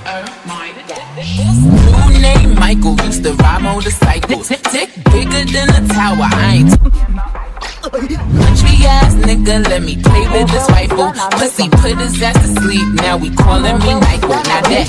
Dude named Michael used to ride motorcycles. Tick bigger than a tower. I ain't country ass nigga, let me play with this rifle. Pussy put his ass to sleep. Now we calling me Michael. Now that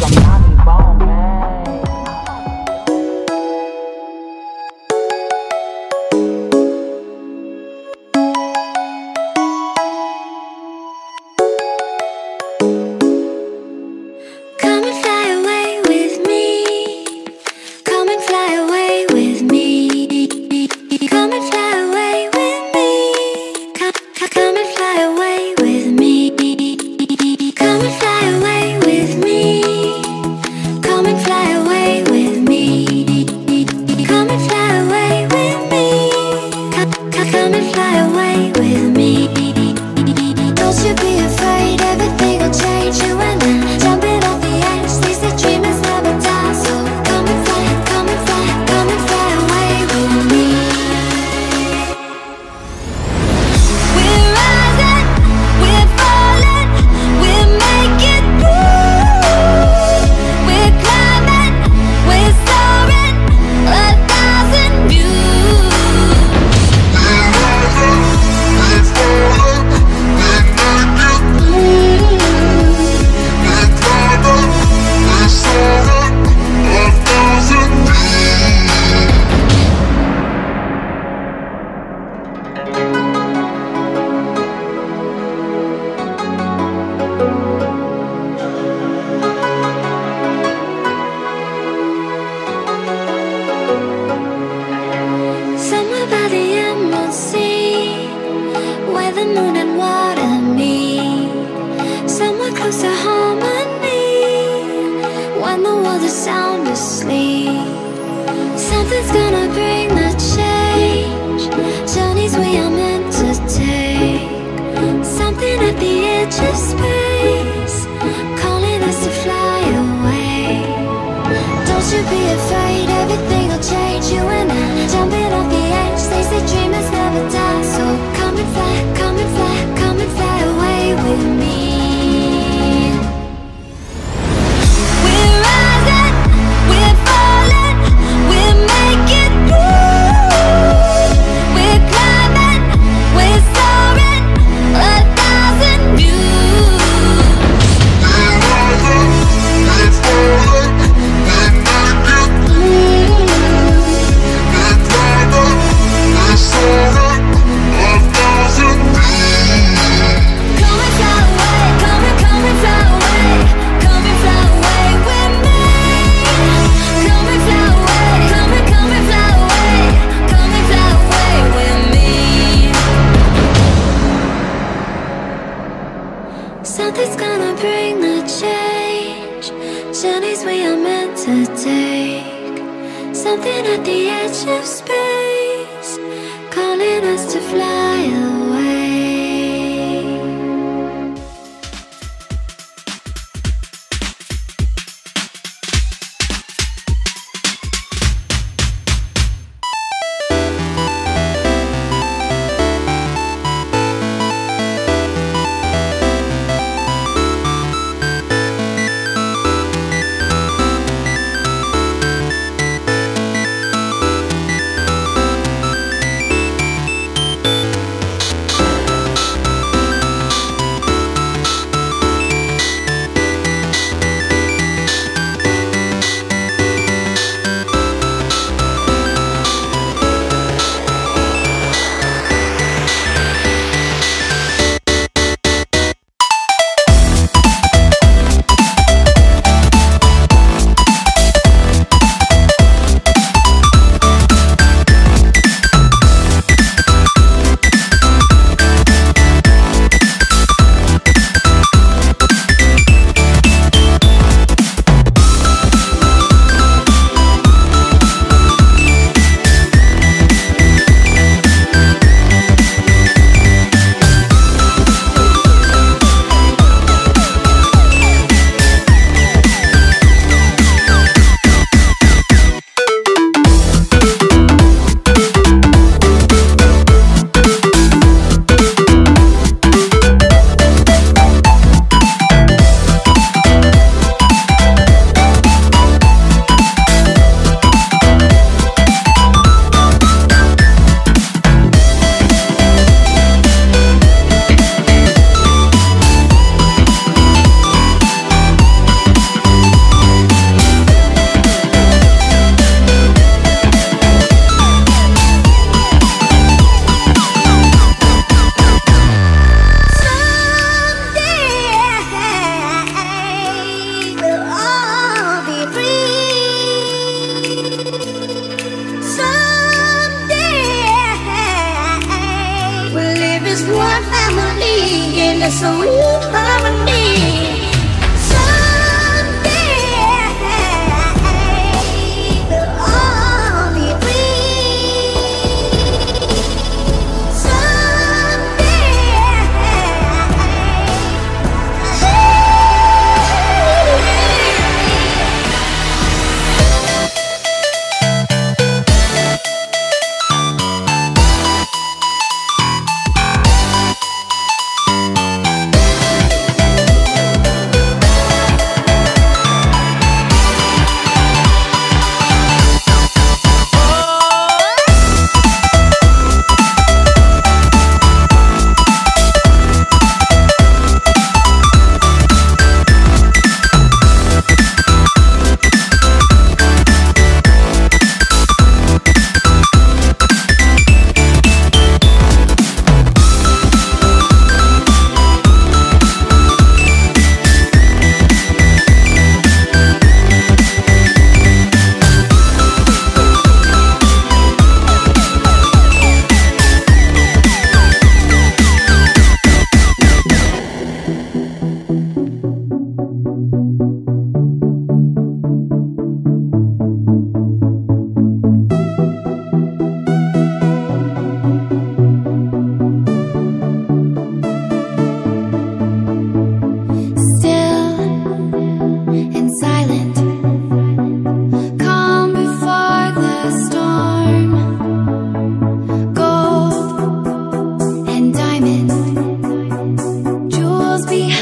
something's gonna bring the change. Journeys we are meant to take. Something at the edge of space, calling us to fly away. Don't you be afraid, everything will change. You and I, jumping off the edge. They say dreamers never die. So come and fly, come and fly, come and fly away with me. Something's gonna bring the change. Journeys we are meant to take. Something at the edge of space, calling us to fly away. Jewels behind